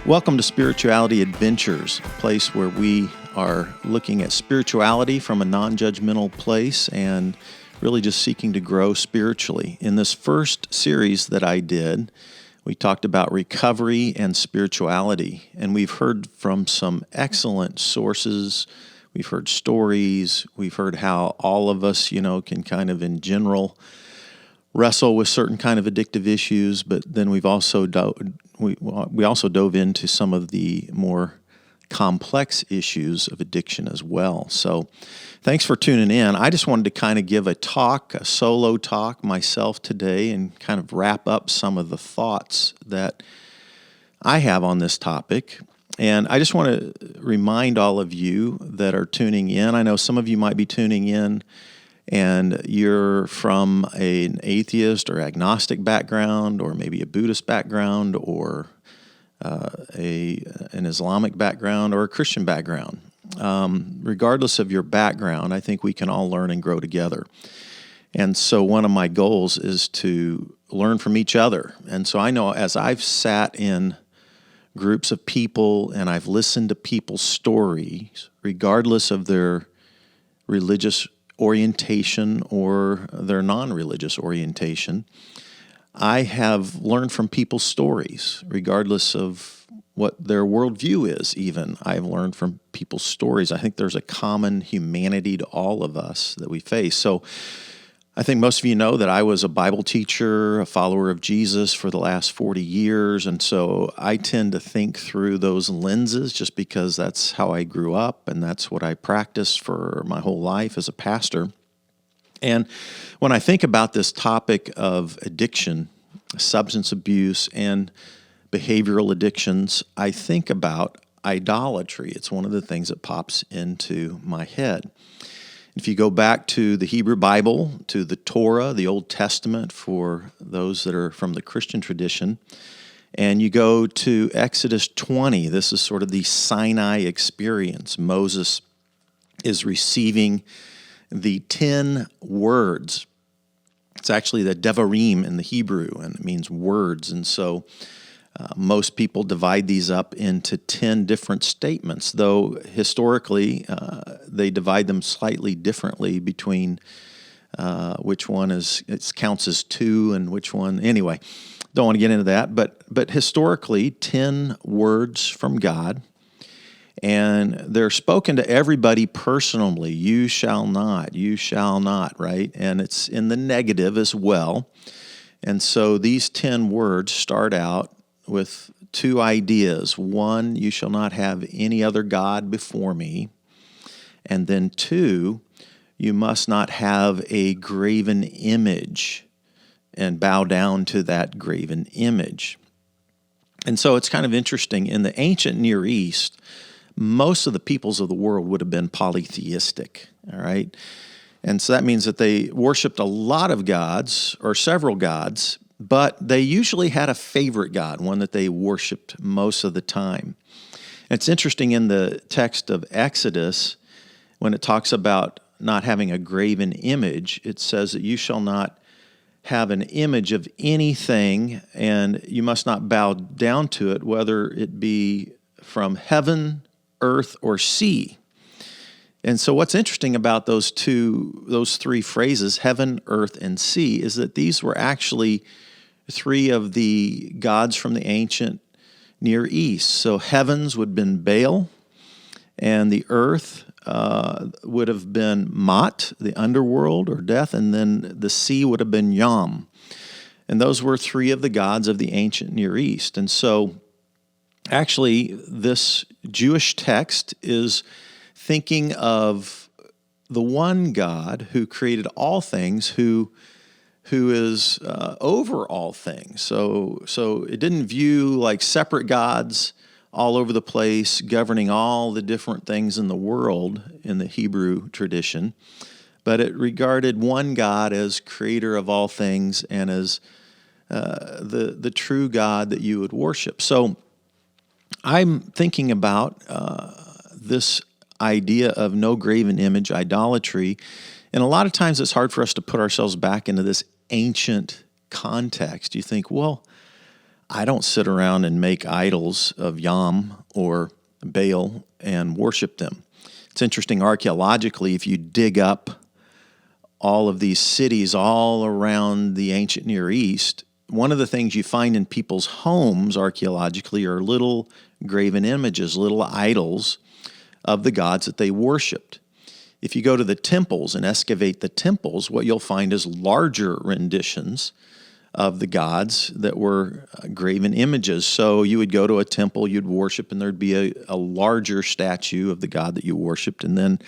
Welcome to Spirituality Adventures, a place where we are looking at spirituality from a non-judgmental place and really just seeking to grow spiritually. In this first series that I did, we talked about recovery and spirituality, and we've heard from some excellent sources. We've heard stories. We've heard how all of us, can kind of in general wrestle with certain kind of addictive issues, but then we've also we also dove into some of the more complex issues of addiction as well. So thanks for tuning in. I just wanted to kind of give a solo talk myself today and kind of wrap up some of the thoughts that I have on this topic. And I just want to remind all of you that are tuning in. I know some of you might be tuning in and you're from an atheist or agnostic background, or maybe a Buddhist background, or an Islamic background, or a Christian background. Regardless of your background, I think we can all learn and grow together. And so one of my goals is to learn from each other. And so I know as I've sat in groups of people and I've listened to people's stories, regardless of their religious orientation or their non-religious orientation, I have learned from people's stories, regardless of what their worldview is even. I've learned from people's stories. I think there's a common humanity to all of us that we face. So I think most of you know that I was a Bible teacher, a follower of Jesus for the last 40 years, and so I tend to think through those lenses just because that's how I grew up and that's what I practiced for my whole life as a pastor. And when I think about this topic of addiction, substance abuse, and behavioral addictions, I think about idolatry. It's one of the things that pops into my head. If you go back to the Hebrew Bible, to the Torah, the Old Testament for those that are from the Christian tradition, and you go to Exodus 20, this is sort of the Sinai experience. Moses is receiving the 10 words. It's actually the Devarim in the Hebrew, and it means words. And so most people divide these up into 10 different statements, though historically they divide them slightly differently between which one counts as 2 and which one. Anyway, don't want to get into that, but historically 10 words from God, and they're spoken to everybody personally. You shall not, right? And it's in the negative as well. And so these 10 words start out with 2 ideas. 1, you shall not have any other God before me. And then 2, you must not have a graven image and bow down to that graven image. And so it's kind of interesting. In the ancient Near East, most of the peoples of the world would have been polytheistic, all right? And so that means that they worshiped a lot of gods or several gods, but they usually had a favorite god, one that they worshiped most of the time. And it's interesting in the text of Exodus, when it talks about not having a graven image, it says that you shall not have an image of anything, and you must not bow down to it, whether it be from heaven, earth, or sea. And so what's interesting about those 3 phrases, heaven, earth, and sea, is that these were actually 3 of the gods from the ancient Near East. So heavens would have been Baal, and the earth would have been Mot, the underworld or death, and then the sea would have been Yam. And those were 3 of the gods of the ancient Near East. And so actually this Jewish text is thinking of the one God who created all things, who is over all things. So it didn't view like separate gods all over the place, governing all the different things in the world in the Hebrew tradition, but it regarded one God as creator of all things and as the true God that you would worship. So I'm thinking about this idea of no graven image, idolatry, and a lot of times it's hard for us to put ourselves back into this ancient context. You think, well, I don't sit around and make idols of Yam or Baal and worship them. It's interesting archaeologically, if you dig up all of these cities all around the ancient Near East, one of the things you find in people's homes archaeologically are little graven images, little idols of the gods that they worshiped. If you go to the temples and excavate the temples, what you'll find is larger renditions of the gods that were graven images. So you would go to a temple, you'd worship, and there'd be a larger statue of the god that you worshiped. And then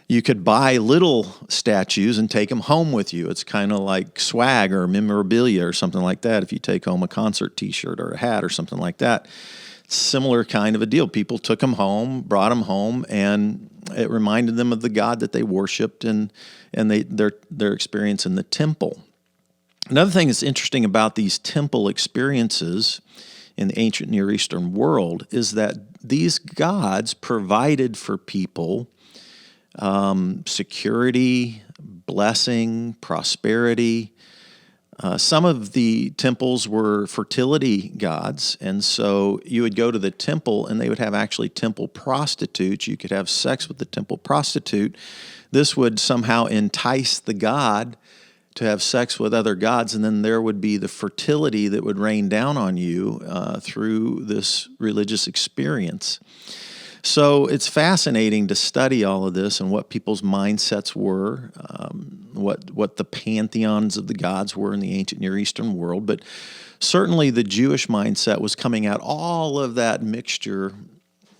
you could buy little statues and take them home with you. It's kind of like swag or memorabilia or something like that. If you take home a concert t-shirt or a hat or something like that, similar kind of a deal. People took them home, brought them home, and it reminded them of the God that they worshipped and their experience in the temple. Another thing that's interesting about these temple experiences in the ancient Near Eastern world is that these gods provided for people security, blessing, prosperity. Some of the temples were fertility gods, and so you would go to the temple and they would have actually temple prostitutes. You could have sex with the temple prostitute. This would somehow entice the god to have sex with other gods, and then there would be the fertility that would rain down on you through this religious experience. So it's fascinating to study all of this and what people's mindsets were, what the pantheons of the gods were in the ancient Near Eastern world. But certainly the Jewish mindset was coming out all of that mixture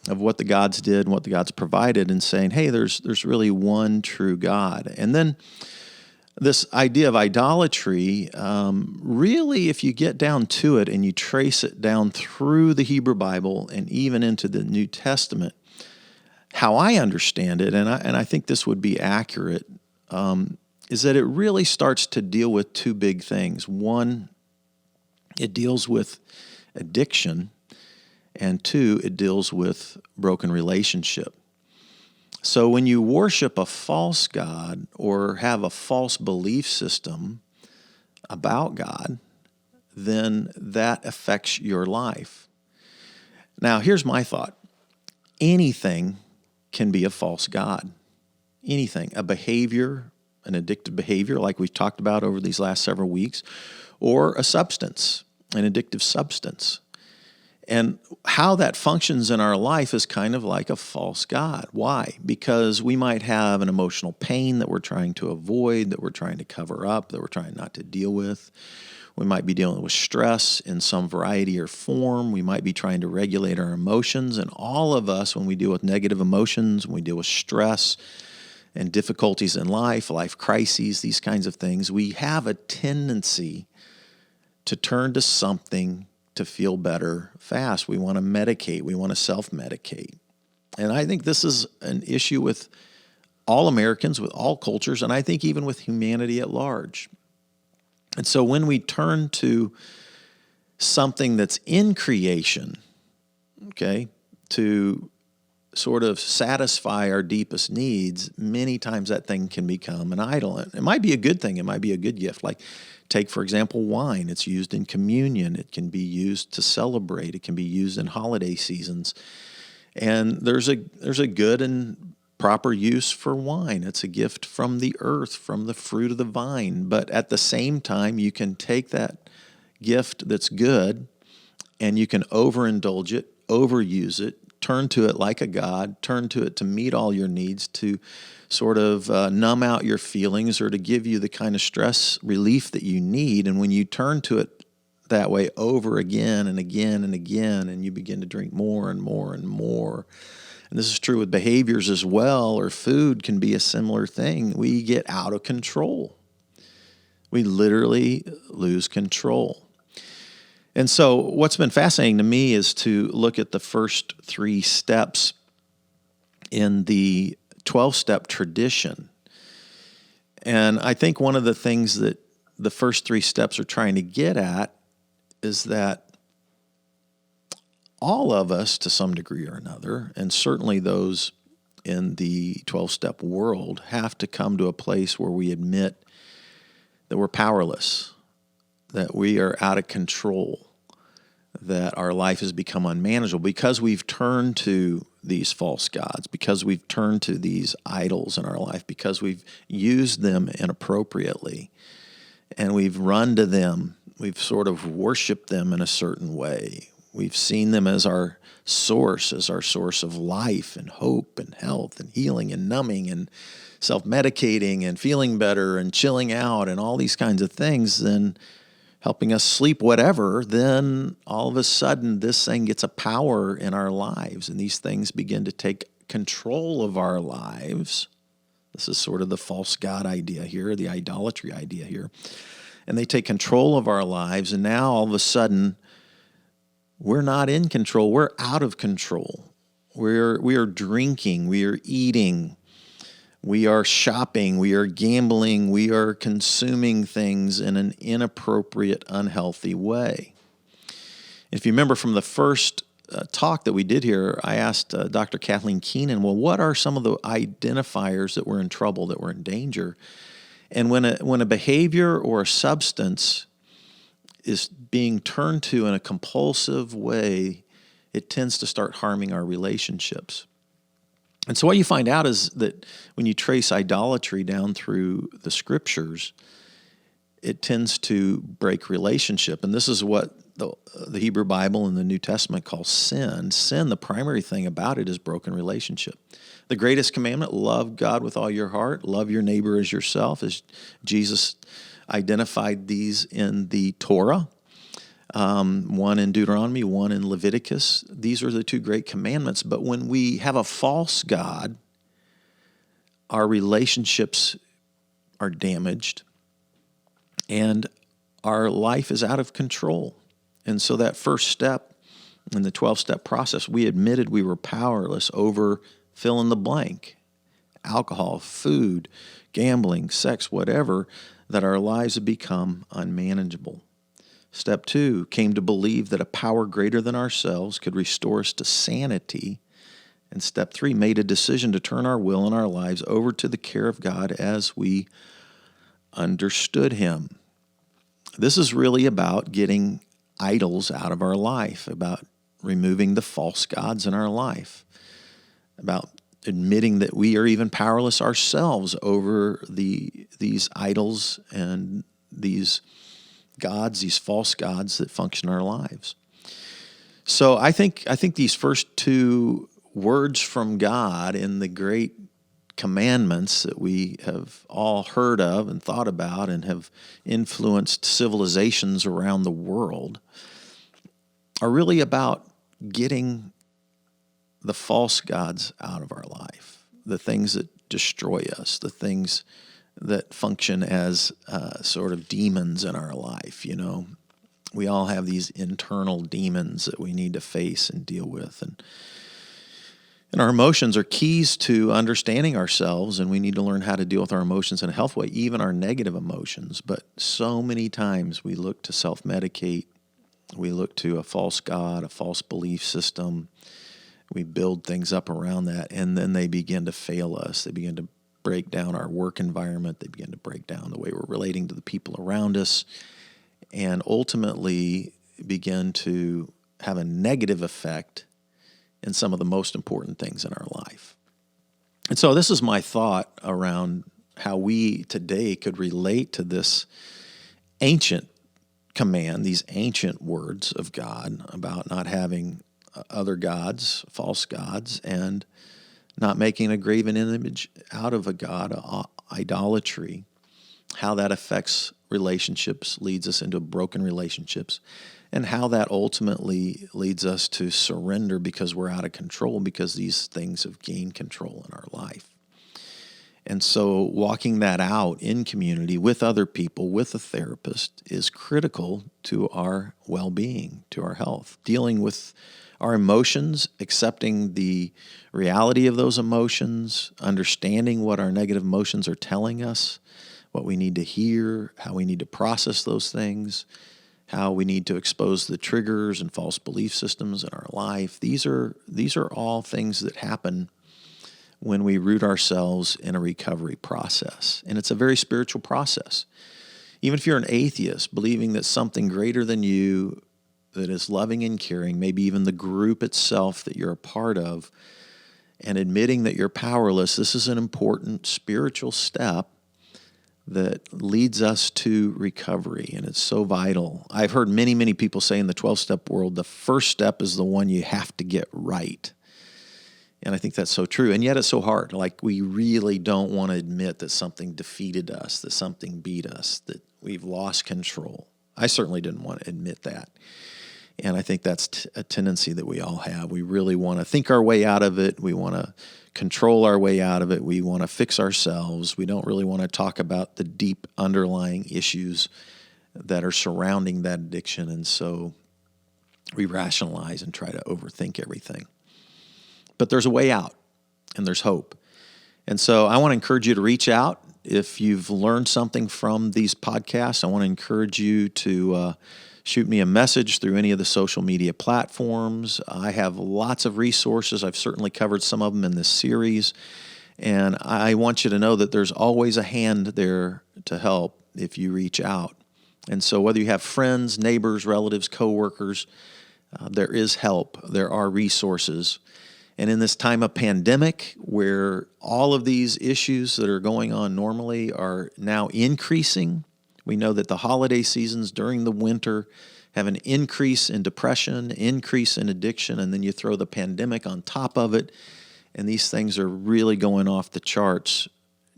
of what the gods did and what the gods provided and saying, hey, there's really one true God. And then this idea of idolatry, really, if you get down to it and you trace it down through the Hebrew Bible and even into the New Testament, how I understand it, and I think this would be accurate, is that it really starts to deal with two big things. One, it deals with addiction, and two, it deals with broken relationship. So when you worship a false god or have a false belief system about God, then that affects your life. Now, here's my thought. Anything can be a false god. Anything. A behavior, an addictive behavior like we've talked about over these last several weeks, or a substance, an addictive substance. And how that functions in our life is kind of like a false god. Why? Because we might have an emotional pain that we're trying to avoid, that we're trying to cover up, that we're trying not to deal with. We might be dealing with stress in some variety or form. We might be trying to regulate our emotions. And all of us, when we deal with negative emotions, when we deal with stress and difficulties in life crises, these kinds of things, we have a tendency to turn to something to feel better fast. We want to medicate. We want to self-medicate. And I think this is an issue with all Americans, with all cultures, and I think even with humanity at large. And so when we turn to something that's in creation, okay, to sort of satisfy our deepest needs, many times that thing can become an idol. It might be a good thing. It might be a good gift. Like take, for example, wine. It's used in communion. It can be used to celebrate. It can be used in holiday seasons. And there's a good and proper use for wine. It's a gift from the earth, from the fruit of the vine. But at the same time, you can take that gift that's good and you can overindulge it, overuse it, turn to it like a god, turn to it to meet all your needs, to sort of numb out your feelings or to give you the kind of stress relief that you need. And when you turn to it that way over again and again and again, and you begin to drink more and more and more, and this is true with behaviors as well, or food can be a similar thing, we get out of control. We literally lose control. And so what's been fascinating to me is to look at the first 3 steps in the 12-step tradition. And I think one of the things that the first 3 steps are trying to get at is that all of us, to some degree or another, and certainly those in the 12-step world, have to come to a place where we admit that we're powerless, that we are out of control, that our life has become unmanageable because we've turned to these false gods, because we've turned to these idols in our life, because we've used them inappropriately, and we've run to them. We've sort of worshiped them in a certain way. We've seen them as our source of life and hope and health and healing and numbing and self-medicating and feeling better and chilling out and all these kinds of things, then helping us sleep, whatever, then all of a sudden this thing gets a power in our lives, and these things begin to take control of our lives. This is sort of the false god idea here, the idolatry idea here. And they take control of our lives, and now all of a sudden we're not in control. We're out of control. We are drinking. We are eating. We are shopping. We are gambling. We are consuming things in an inappropriate, unhealthy way. If you remember from the first talk that we did here, I asked Dr. Kathleen Keenan, well, what are some of the identifiers that we're in trouble, that we're in danger? And when a behavior or a substance is being turned to in a compulsive way, it tends to start harming our relationships. And so what you find out is that when you trace idolatry down through the scriptures, it tends to break relationship. And this is what the Hebrew Bible and the New Testament calls sin. Sin, the primary thing about it is broken relationship. The greatest commandment, love God with all your heart, love your neighbor as yourself, as Jesus identified these in the Torah, one in Deuteronomy, one in Leviticus. These are the two great commandments. But when we have a false god, our relationships are damaged and our life is out of control. And so that first step in the 12-step process, we admitted we were powerless over fill in the blank, alcohol, food, gambling, sex, whatever, that our lives have become unmanageable. Step 2, came to believe that a power greater than ourselves could restore us to sanity. And step 3, made a decision to turn our will and our lives over to the care of God as we understood Him. This is really about getting idols out of our life, about removing the false gods in our life, about admitting that we are even powerless ourselves over these idols and these gods, these false gods that function in our lives. So I think these first two words from God in the great commandments that we have all heard of and thought about and have influenced civilizations around the world are really about getting the false gods out of our life, the things that destroy us, the things that function as sort of demons in our life. You know, we all have these internal demons that we need to face and deal with. And our emotions are keys to understanding ourselves, and we need to learn how to deal with our emotions in a healthy way, even our negative emotions. But so many times we look to self-medicate, we look to a false god, a false belief system, we build things up around that, and then they begin to fail us. They begin to break down our work environment. They begin to break down the way we're relating to the people around us, and ultimately begin to have a negative effect in some of the most important things in our life. And so this is my thought around how we today could relate to this ancient command, these ancient words of God about not having other gods, false gods, and not making a graven image out of a god, idolatry, how that affects relationships, leads us into broken relationships, and how that ultimately leads us to surrender because we're out of control, because these things have gained control in our life. And so walking that out in community with other people, with a therapist, is critical to our well-being, to our health. Dealing with our emotions, accepting the reality of those emotions, understanding what our negative emotions are telling us, what we need to hear, how we need to process those things, how we need to expose the triggers and false belief systems in our life. These are all things that happen when we root ourselves in a recovery process. And it's a very spiritual process. Even if you're an atheist, believing that something greater than you that is loving and caring, maybe even the group itself that you're a part of, and admitting that you're powerless, this is an important spiritual step that leads us to recovery, and it's so vital. I've heard many, many people say in the 12-step world, the first step is the one you have to get right. And I think that's so true, and yet it's so hard. Like, we really don't want to admit that something defeated us, that something beat us, that we've lost control. I certainly didn't want to admit that. And I think that's a tendency that we all have. We really want to think our way out of it. We want to control our way out of it. We want to fix ourselves. We don't really want to talk about the deep underlying issues that are surrounding that addiction. And so we rationalize and try to overthink everything. But there's a way out, and there's hope. And so I want to encourage you to reach out. If you've learned something from these podcasts, I want to encourage you to shoot me a message through any of the social media platforms. I have lots of resources. I've certainly covered some of them in this series. And I want you to know that there's always a hand there to help if you reach out. And so whether you have friends, neighbors, relatives, coworkers, there is help. There are resources. And in this time of pandemic, where all of these issues that are going on normally are now increasing, we know that the holiday seasons during the winter have an increase in depression, increase in addiction, and then you throw the pandemic on top of it, and these things are really going off the charts.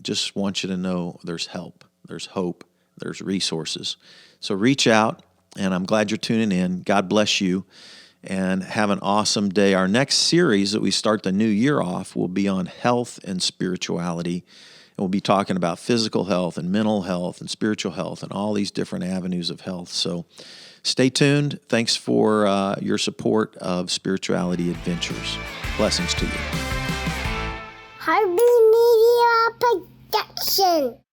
Just want you to know there's help, there's hope, there's resources. So reach out, and I'm glad you're tuning in. God bless you, and have an awesome day. Our next series that we start the new year off will be on health and spirituality. And we'll be talking about physical health and mental health and spiritual health and all these different avenues of health. So stay tuned. Thanks for your support of Spirituality Adventures. Blessings to you. Harvey Media Production.